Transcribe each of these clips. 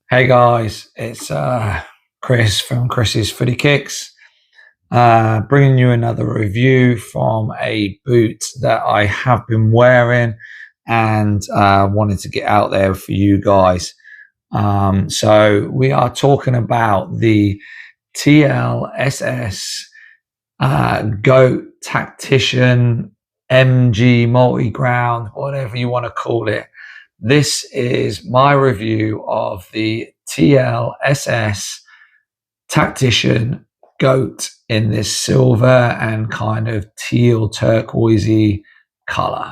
Hey guys, it's Chris from Chris's Footy Kicks, bringing you another review from a boot that I have been wearing and wanted to get out there for you guys. So we are talking about the TLSS Goat Tactician MG multi-ground, whatever you want to call it. This is my review of the TLSS Tactician Goat in this silver and kind of teal turquoisey color.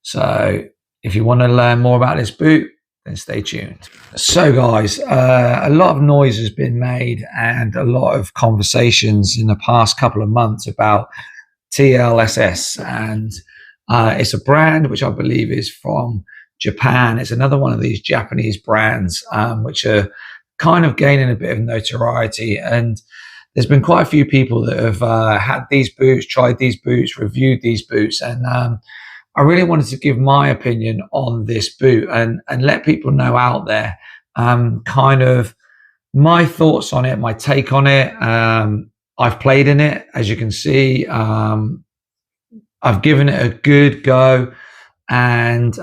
So if you want to learn more about this boot, then stay tuned. So guys, a lot of noise has been made and a lot of conversations in the past couple of months about TLSS, and it's a brand which I believe is from Japan. It's another one of these Japanese brands which are kind of gaining a bit of notoriety, and there's been quite a few people that have had these boots, tried these boots, reviewed these boots, and I really wanted to give my opinion on this boot and let people know out there kind of my thoughts on it, my take on it. I've played in it, as you can see. I've given it a good go, and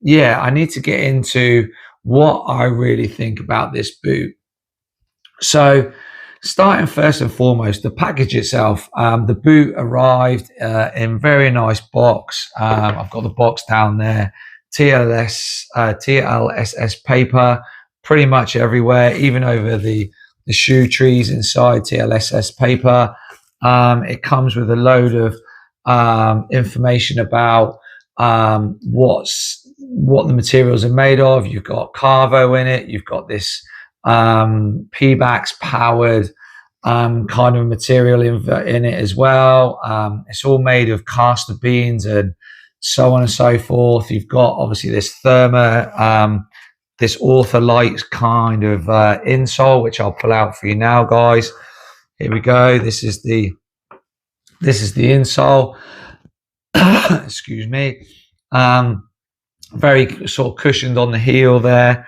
yeah, I need to get into what I really think about this boot. So starting first and foremost, the package itself, the boot arrived in very nice box. I've got the box down there, TLSS paper, pretty much everywhere, even over the shoe trees inside TLSS paper. It comes with a load of information about what the materials are made of. You've got carvo in it. You've got this P-Bax powered kind of material in it as well. It's all made of castor beans and so on and so forth. You've got obviously this therma, this ortholite kind of insole, which I'll pull out for you now, guys. Here we go. This is the insole. Excuse me. Very sort of cushioned on the heel there.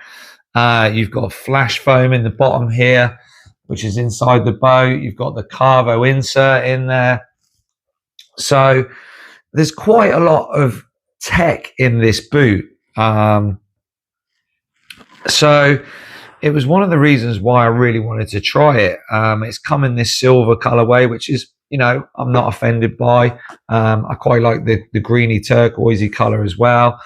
You've got flash foam in the bottom here, which is inside the boat. You've got the carvo insert in there. So there's quite a lot of tech in this boot. So it was one of the reasons why I really wanted to try it. It's come in this silver colorway, which is, you know, I'm not offended by. I quite like the greeny turquoisey color as well.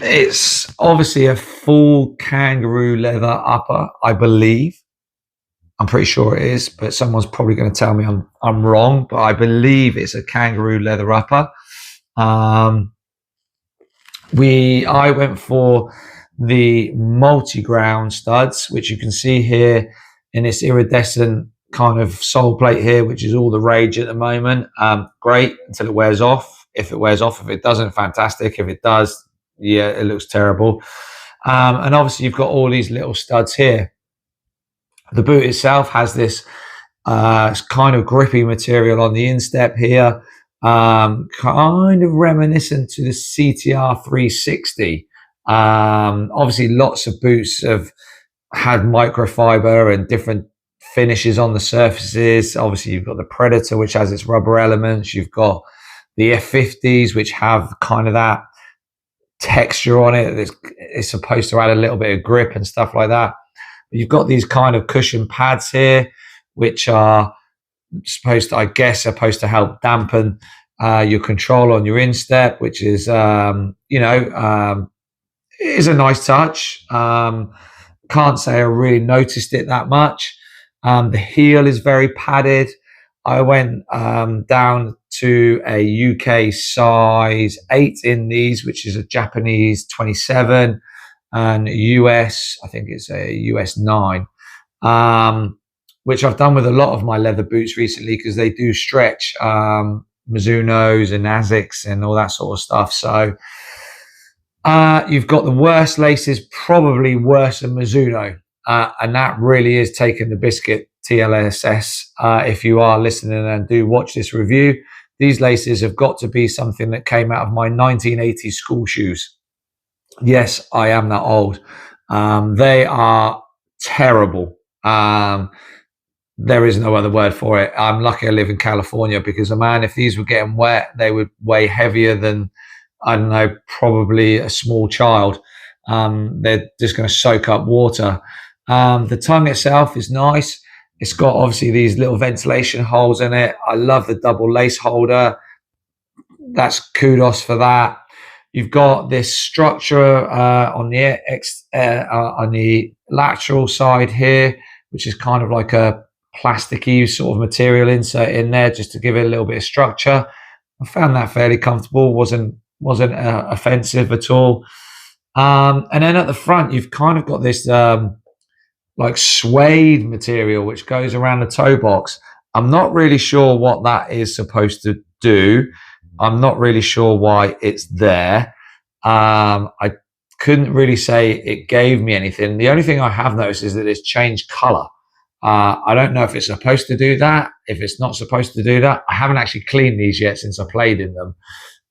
It's obviously a full kangaroo leather upper, I believe. I'm pretty sure it is, but someone's probably going to tell me I'm wrong, but I believe it's a kangaroo leather upper. I went for the multi-ground studs, which you can see here in this iridescent kind of sole plate here, which is all the rage at the moment. Great until it wears off. If it wears off, if it doesn't, fantastic. If it does, yeah, it looks terrible. And obviously you've got all these little studs here. The boot itself has this kind of grippy material on the instep here, kind of reminiscent to the CTR 360. Obviously lots of boots have had microfiber and different finishes on the surfaces. Obviously you've got the Predator, which has its rubber elements. You've got the F50s, which have kind of that texture on it. It's supposed to add a little bit of grip and stuff like that. You've got these kind of cushion pads here, which are supposed to help dampen your control on your instep, which is, is a nice touch. Can't say I really noticed it that much. The heel is very padded. I went down to a UK size 8 in these, which is a Japanese 27, and US, I think it's a US 9, which I've done with a lot of my leather boots recently because they do stretch, Mizunos and Asics and all that sort of stuff. So you've got the worst laces, probably worse than Mizuno, and that really is taking the biscuit, TLSS. If you are listening and do watch this review, these laces have got to be something that came out of my 1980s school shoes. Yes, I am that old. They are terrible. There is no other word for it. I'm lucky I live in California because, man, if these were getting wet, they would weigh heavier than, I don't know, probably a small child. They're just going to soak up water. The tongue itself is nice. It's got obviously these little ventilation holes in it. I love the double lace holder. That's kudos for that. You've got this structure on the lateral side here, which is kind of like a plasticky sort of material insert in there just to give it a little bit of structure. I found that fairly comfortable. wasn't offensive at all. And then at the front, you've kind of got this like suede material which goes around the toe box. I'm not really sure what that is supposed to do. I'm not really sure why it's there. I couldn't really say it gave me anything. The only thing I have noticed is that it's changed color. I don't know if it's supposed to do that, if it's not supposed to do that. I haven't actually cleaned these yet since I played in them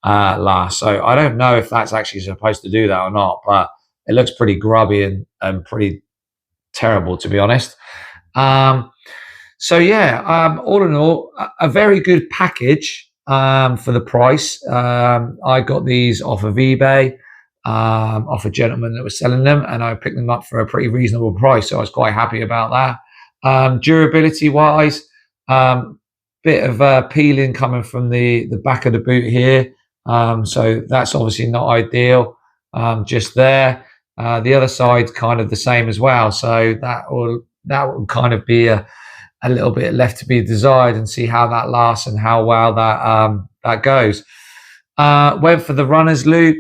last. So I don't know if that's actually supposed to do that or not, but it looks pretty grubby and pretty terrible, to be honest. So yeah, all in all, a very good package for the price. I got these off of eBay, off a gentleman that was selling them, and I picked them up for a pretty reasonable price. So I was quite happy about that. Durability wise, bit of peeling coming from the back of the boot here. So that's obviously not ideal. Just there. The other side's kind of the same as well. So that will kind of be a little bit left to be desired, and see how that lasts and how well that goes. Went for the runner's loop,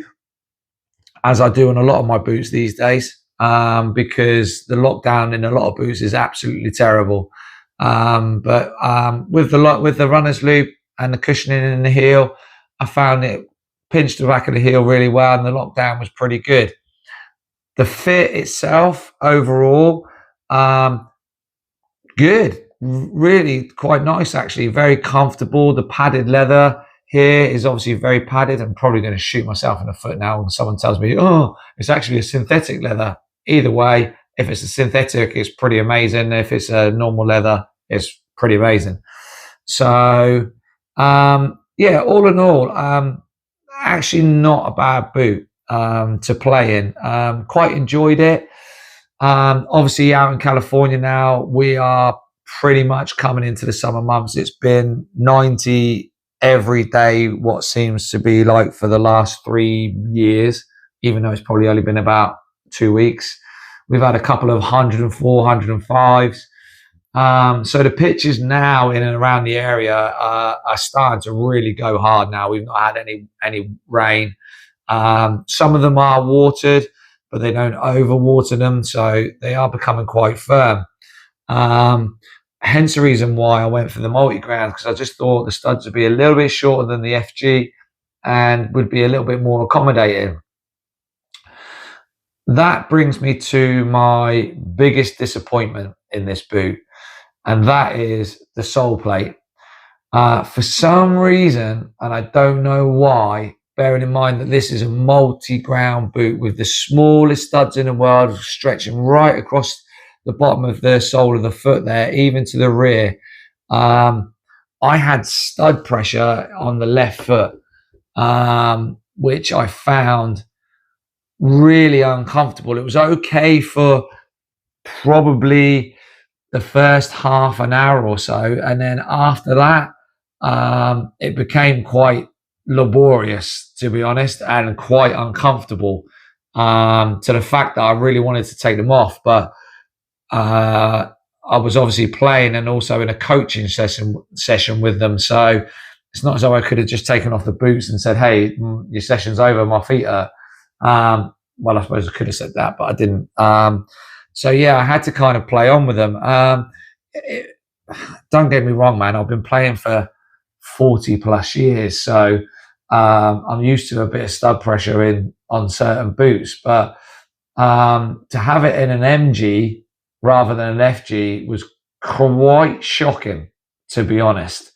as I do on a lot of my boots these days, because the lockdown in a lot of boots is absolutely terrible. But with the runner's loop and the cushioning in the heel, I found it pinched the back of the heel really well, and the lockdown was pretty good. The fit itself overall, good, really quite nice actually, very comfortable. The padded leather here is obviously very padded. I'm probably going to shoot myself in the foot now when someone tells me, oh, it's actually a synthetic leather. Either way, if it's a synthetic, it's pretty amazing. If it's a normal leather, it's pretty amazing. So yeah, all in all, actually not a bad boot to play in. Quite enjoyed it. Obviously out in California now, we are pretty much coming into the summer months. It's been 90 every day, what seems to be like for the last 3 years, even though it's probably only been about 2 weeks. We've had a couple of 104, 105s. So the pitches now in and around the area are starting to really go hard now. We've not had any rain. Some of them are watered, but they don't overwater them, so they are becoming quite firm. Hence the reason why I went for the multi-ground, because I just thought the studs would be a little bit shorter than the FG and would be a little bit more accommodating. That brings me to my biggest disappointment in this boot, and that is the sole plate. For some reason, and I don't know why, bearing in mind that this is a multi-ground boot with the smallest studs in the world, stretching right across the bottom of the sole of the foot there, even to the rear. I had stud pressure on the left foot, which I found really uncomfortable. It was okay for probably the first half an hour or so, and then after that, it became quite laborious, to be honest, and quite uncomfortable, to the fact that I really wanted to take them off, but I was obviously playing and also in a coaching session with them, so it's not as though I could have just taken off the boots and said, hey, your session's over, my feet hurt. Well, I suppose I could have said that, but I didn't. So yeah, I had to kind of play on with them. Don't get me wrong, man, I've been playing for 40 plus years, so I'm used to a bit of stud pressure on certain boots, but to have it in an MG rather than an FG was quite shocking, to be honest.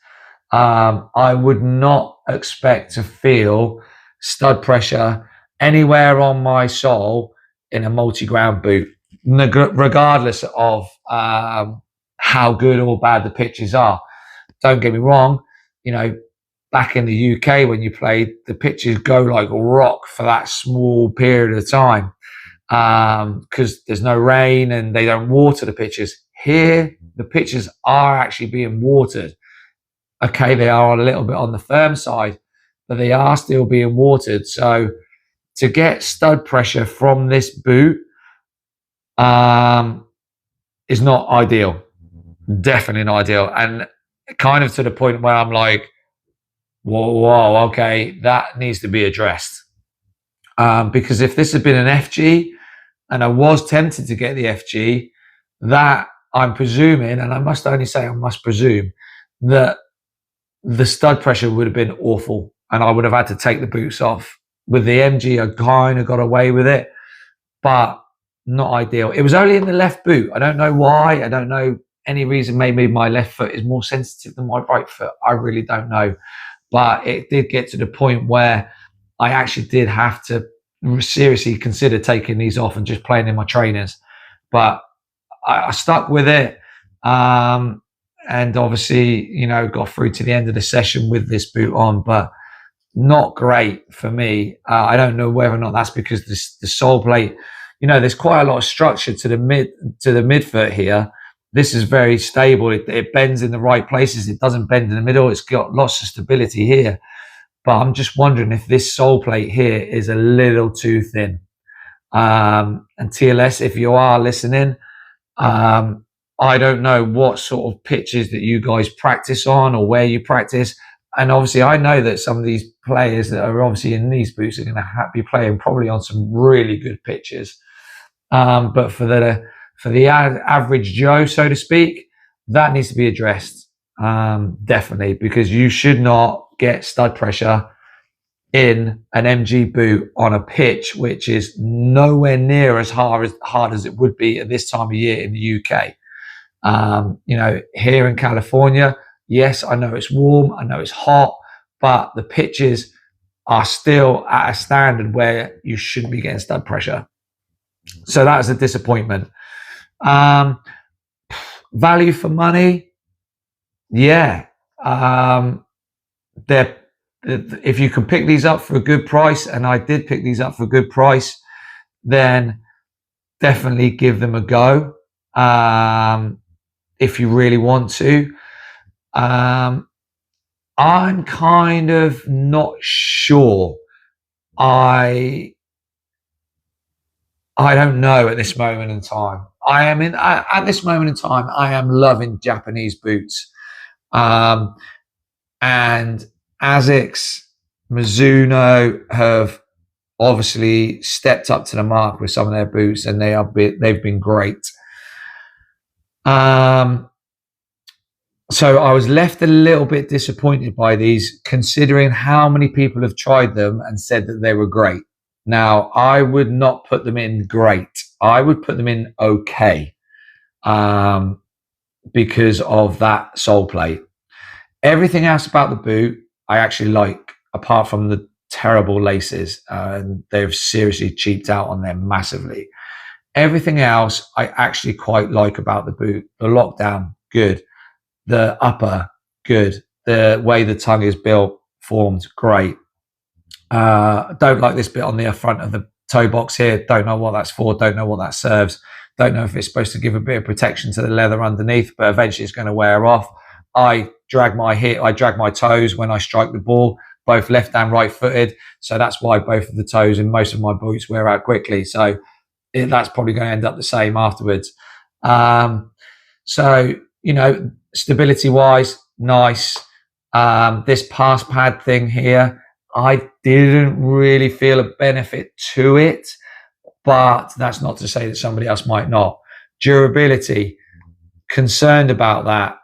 I would not expect to feel stud pressure anywhere on my sole in a multi-ground boot, regardless of how good or bad the pitches are. Don't get me wrong, back in the UK when you played, the pitches go like rock for that small period of time because there's no rain and they don't water the pitches. Here, the pitches are actually being watered. Okay, they are a little bit on the firm side, but they are still being watered. So to get stud pressure from this boot is not ideal. Definitely not ideal. And kind of to the point where I'm like, whoa, okay, that needs to be addressed. Because if this had been an FG and I was tempted to get the FG, that I'm presuming, and I must only say I must presume, that the stud pressure would have been awful and I would have had to take the boots off. With the MG, I kind of got away with it, but not ideal. It was only in the left boot. I don't know why. I don't know any reason. Maybe my left foot is more sensitive than my right foot. I really don't know. But it did get to the point where I actually did have to seriously consider taking these off and just playing in my trainers. But I stuck with it. And obviously, got through to the end of the session with this boot on, but not great for me. I don't know whether or not that's because the sole plate, there's quite a lot of structure to the midfoot here. This is very stable. It bends in the right places. It doesn't bend in the middle. It's got lots of stability here. But I'm just wondering if this sole plate here is a little too thin. And TLS, if you are listening, I don't know what sort of pitches that you guys practice on or where you practice. And obviously, I know that some of these players that are obviously in these boots are going to be playing probably on some really good pitches. But for the average Joe, so to speak, that needs to be addressed, definitely, because you should not get stud pressure in an MG boot on a pitch which is nowhere near as hard as it would be at this time of year in the UK. Here in California, yes, I know it's warm, I know it's hot, but the pitches are still at a standard where you shouldn't be getting stud pressure. So that was a disappointment. Value for money, yeah. If you can pick these up for a good price, and I did pick these up for a good price, then definitely give them a go. If you really want to. I'm kind of not sure. I don't know at this moment in time. At this moment in time, I am loving Japanese boots. And ASICS, Mizuno have obviously stepped up to the mark with some of their boots, and they've been great. So I was left a little bit disappointed by these, considering how many people have tried them and said that they were great. Now, I would not put them in great. I would put them in okay, because of that sole plate. Everything else about the boot, I actually like, apart from the terrible laces. They've seriously cheaped out on them massively. Everything else, I actually quite like about the boot. The lockdown, good. The upper, good. The way the tongue is built, formed, great. Don't like this bit on the front of the toe box here. Don't know what that's for. Don't know what that serves. Don't know if it's supposed to give a bit of protection to the leather underneath, but eventually it's going to wear off. I drag my toes when I strike the ball, both left and right footed. So that's why both of the toes in most of my boots wear out quickly. So that's probably going to end up the same afterwards. So, stability wise, nice. This pass pad thing here, I didn't really feel a benefit to it, but that's not to say that somebody else might not. Durability, concerned about that.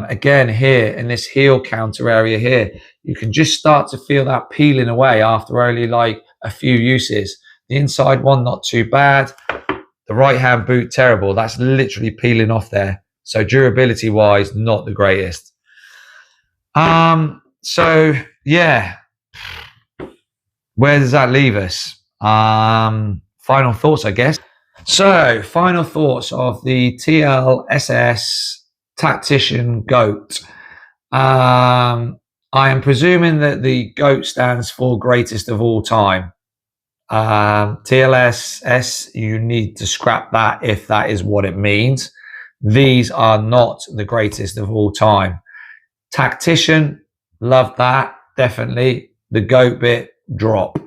Again, here in this heel counter area here, you can just start to feel that peeling away after only like a few uses. The inside one, not too bad. The right hand boot, terrible. That's literally peeling off there. So durability wise, not the greatest. So yeah, where does that leave us? Final thoughts, I guess. So, final thoughts of the TLSS Tactician Goat. I am presuming that the GOAT stands for greatest of all time. TLSS, you need to scrap that if that is what it means. These are not the greatest of all time. Tactician, love that, definitely. The GOAT bit, drop.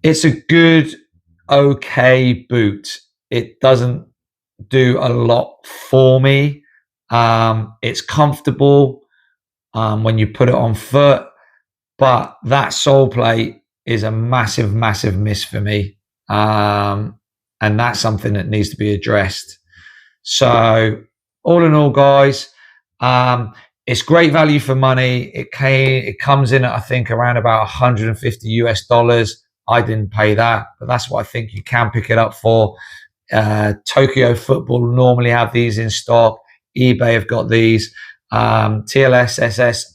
It's a good, okay boot. It doesn't do a lot for me. It's comfortable when you put it on foot, but that sole plate is a massive, massive miss for me. And that's something that needs to be addressed. So, all in all, guys, it's great value for money. It comes in at, I think, around about 150 US dollars. I didn't pay that, but that's what I think you can pick it up for. Tokyo Football normally have these in stock. eBay have got these. TLSS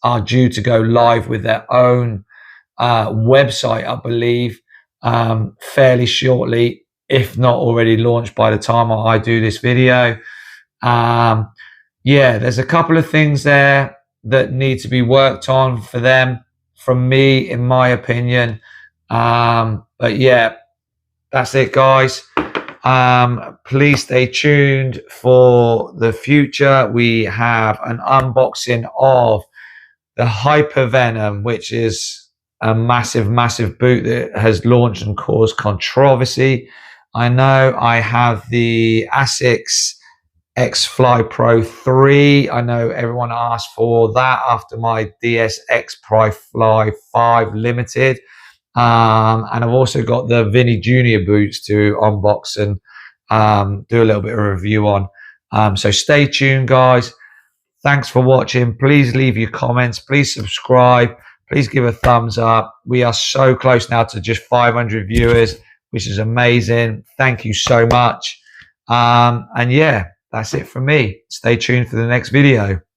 are due to go live with their own website, I believe, fairly shortly, if not already launched by the time I do this video. Yeah, there's a couple of things there that need to be worked on for them, from me, in my opinion. But yeah, that's it, guys. Please stay tuned for the future. We have an unboxing of the Hypervenom, which is a massive, massive boot that has launched and caused controversy. I know I have the ASICS X Fly Pro 3. I know everyone asked for that after my DSX Pro Fly 5 Limited. And I've also got the Vinny Junior boots to unbox and do a little bit of a review on. So stay tuned, guys. Thanks for watching. Please leave your comments. Please subscribe. Please give a thumbs up. We are so close now to just 500 viewers, which is amazing. Thank you so much. And yeah, that's it from me. Stay tuned for the next video.